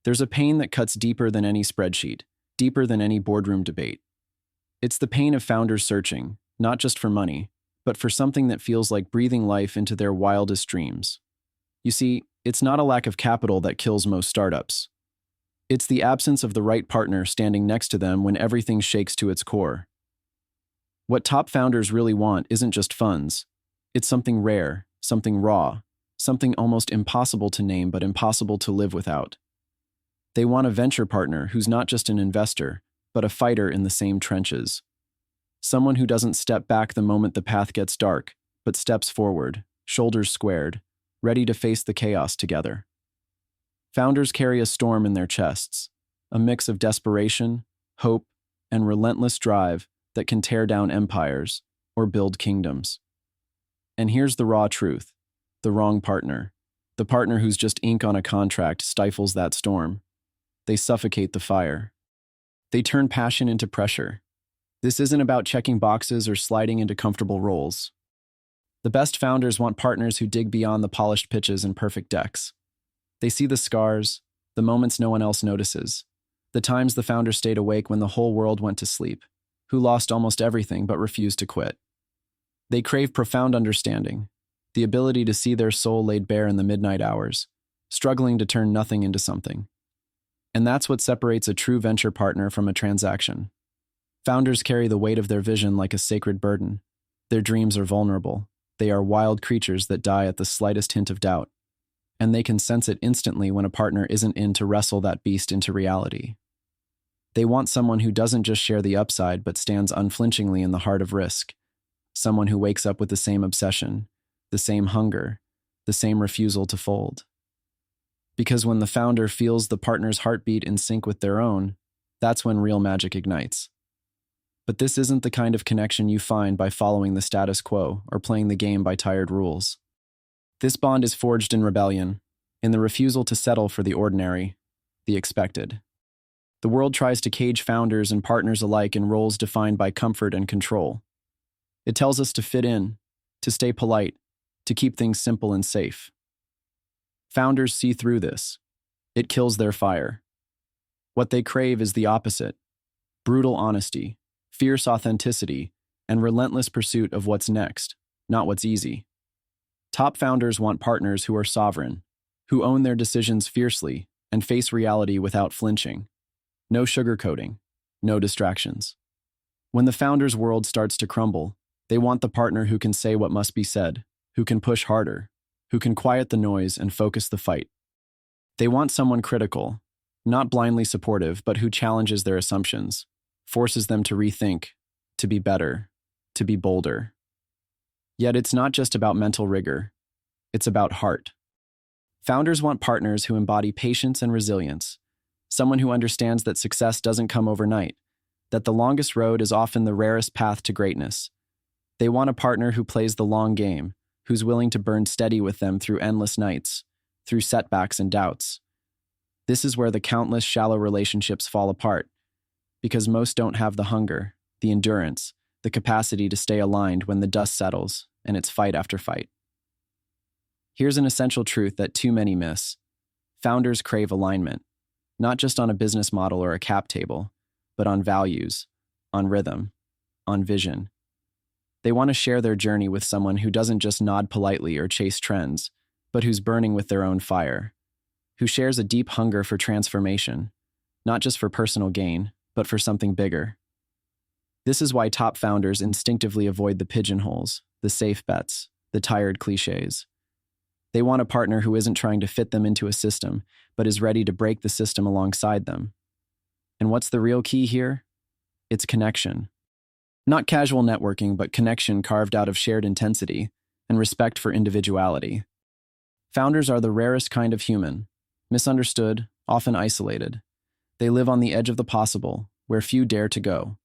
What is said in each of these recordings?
There's a pain that cuts deeper than any spreadsheet, deeper than any boardroom debate. It's the pain of founders searching, not just for money, but for something that feels like breathing life into their wildest dreams. You see, it's not a lack of capital that kills most startups. It's the absence of the right partner standing next to them when everything shakes to its core. What top founders really want isn't just funds. It's something rare, something raw, something almost impossible to name but impossible to live without. They want a venture partner who's not just an investor, but a fighter in the same trenches. Someone who doesn't step back the moment the path gets dark, but steps forward, shoulders squared, ready to face the chaos together. Founders carry a storm in their chests, a mix of desperation, hope, and relentless drive that can tear down empires or build kingdoms. And here's the raw truth: the wrong partner, the partner who's just ink on a contract, stifles that storm. They suffocate the fire. They turn passion into pressure. This isn't about checking boxes or sliding into comfortable roles. The best founders want partners who dig beyond the polished pitches and perfect decks. They see the scars, the moments no one else notices, the times the founder stayed awake when the whole world went to sleep, who lost almost everything but refused to quit. They crave profound understanding, the ability to see their soul laid bare in the midnight hours, struggling to turn nothing into something. And that's what separates a true venture partner from a transaction. Founders carry the weight of their vision like a sacred burden. Their dreams are vulnerable. They are wild creatures that die at the slightest hint of doubt. And they can sense it instantly when a partner isn't in to wrestle that beast into reality. They want someone who doesn't just share the upside but stands unflinchingly in the heart of risk. Someone who wakes up with the same obsession, the same hunger, the same refusal to fold. Because when the founder feels the partner's heartbeat in sync with their own, that's when real magic ignites. But this isn't the kind of connection you find by following the status quo or playing the game by tired rules. This bond is forged in rebellion, in the refusal to settle for the ordinary, the expected. The world tries to cage founders and partners alike in roles defined by comfort and control. It tells us to fit in, to stay polite, to keep things simple and safe. Founders see through this. It kills their fire. What they crave is the opposite: brutal honesty, fierce authenticity, and relentless pursuit of what's next, not what's easy. Top founders want partners who are sovereign, who own their decisions fiercely and face reality without flinching. No sugarcoating, no distractions. When the founder's world starts to crumble, they want the partner who can say what must be said, who can push harder, who can quiet the noise and focus the fight. They want someone critical, not blindly supportive, but who challenges their assumptions, forces them to rethink, to be better, to be bolder. Yet it's not just about mental rigor, it's about heart. Founders want partners who embody patience and resilience, someone who understands that success doesn't come overnight, that the longest road is often the rarest path to greatness. They want a partner who plays the long game, who's willing to burn steady with them through endless nights, through setbacks and doubts. This is where the countless shallow relationships fall apart, because most don't have the hunger, the endurance, the capacity to stay aligned when the dust settles and it's fight after fight. Here's an essential truth that too many miss. Founders crave alignment, not just on a business model or a cap table, but on values, on rhythm, on vision. They want to share their journey with someone who doesn't just nod politely or chase trends, but who's burning with their own fire, who shares a deep hunger for transformation, not just for personal gain, but for something bigger. This is why top founders instinctively avoid the pigeonholes, the safe bets, the tired cliches. They want a partner who isn't trying to fit them into a system, but is ready to break the system alongside them. And what's the real key here? It's connection. Not casual networking, but connection carved out of shared intensity and respect for individuality. Founders are the rarest kind of human, misunderstood, often isolated. They live on the edge of the possible, where few dare to go.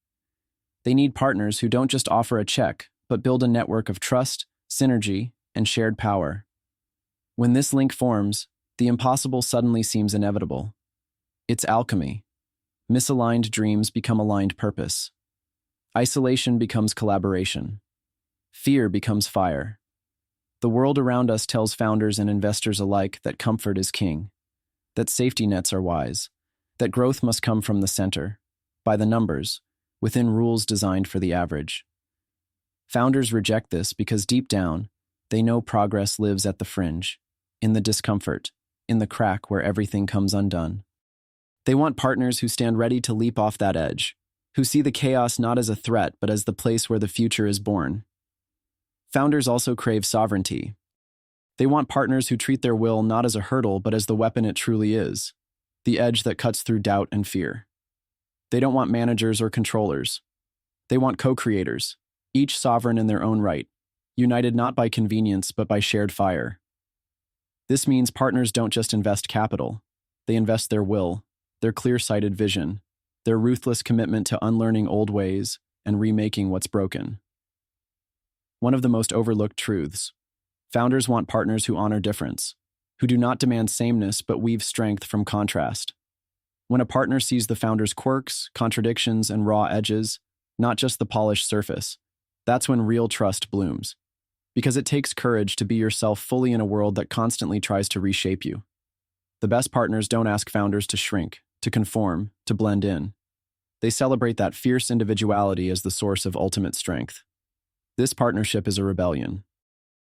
They need partners who don't just offer a check, but build a network of trust, synergy, and shared power. When this link forms, the impossible suddenly seems inevitable. It's alchemy. Misaligned dreams become aligned purpose. Isolation becomes collaboration. Fear becomes fire. The world around us tells founders and investors alike that comfort is king. that safety nets are wise, that growth must come from the center, by the numbers, within rules designed for the average. Founders reject this because deep down, they know progress lives at the fringe, in the discomfort, in the crack where everything comes undone. They want partners who stand ready to leap off that edge, who see the chaos not as a threat but as the place where the future is born. Founders also crave sovereignty. They want partners who treat their will not as a hurdle but as the weapon it truly is, the edge that cuts through doubt and fear. They don't want managers or controllers. They want co-creators, each sovereign in their own right, united not by convenience but by shared fire. This means partners don't just invest capital, they invest their will, their clear-sighted vision, their ruthless commitment to unlearning old ways and remaking what's broken. One of the most overlooked truths: founders want partners who honor difference, who do not demand sameness but weave strength from contrast. When a partner sees the founder's quirks, contradictions, and raw edges, not just the polished surface, that's when real trust blooms. Because it takes courage to be yourself fully in a world that constantly tries to reshape you. The best partners don't ask founders to shrink, to conform, to blend in. They celebrate that fierce individuality as the source of ultimate strength. This partnership is a rebellion.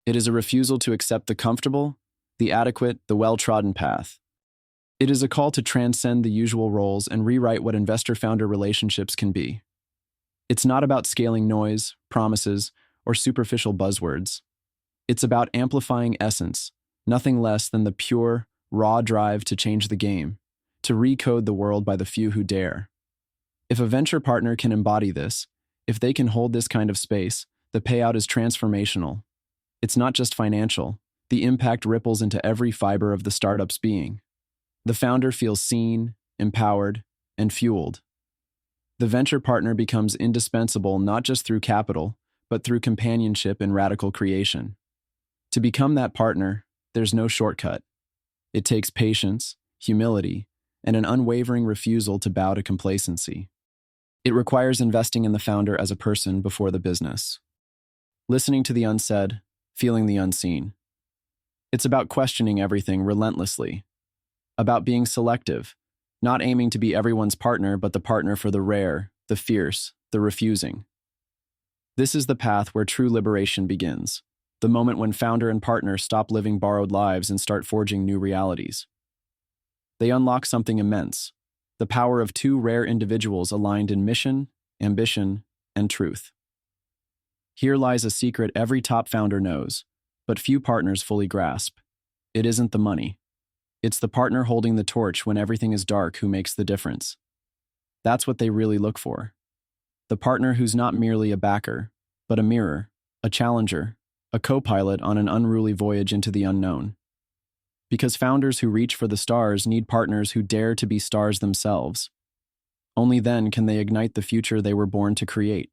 It is a refusal to accept the comfortable, the adequate, the well-trodden path. It is a call to transcend the usual roles and rewrite what investor-founder relationships can be. It's not about scaling noise, promises, or superficial buzzwords. It's about amplifying essence, nothing less than the pure, raw drive to change the game, to recode the world by the few who dare. If a venture partner can embody this, if they can hold this kind of space, the payout is transformational. It's not just financial. The impact ripples into every fiber of the startup's being. The founder feels seen, empowered, and fueled. The venture partner becomes indispensable not just through capital, but through companionship and radical creation. To become that partner, there's no shortcut. It takes patience, humility, and an unwavering refusal to bow to complacency. It requires investing in the founder as a person before the business. Listening to the unsaid, feeling the unseen. It's about questioning everything relentlessly. About being selective, not aiming to be everyone's partner, but the partner for the rare, the fierce, the refusing. This is the path where true liberation begins, the moment when founder and partner stop living borrowed lives and start forging new realities. They unlock something immense, the power of two rare individuals aligned in mission, ambition, and truth. Here lies a secret every top founder knows, but few partners fully grasp. It isn't the money. It's the partner holding the torch when everything is dark who makes the difference. That's what they really look for. The partner who's not merely a backer, but a mirror, a challenger, a co-pilot on an unruly voyage into the unknown. Because founders who reach for the stars need partners who dare to be stars themselves. Only then can they ignite the future they were born to create.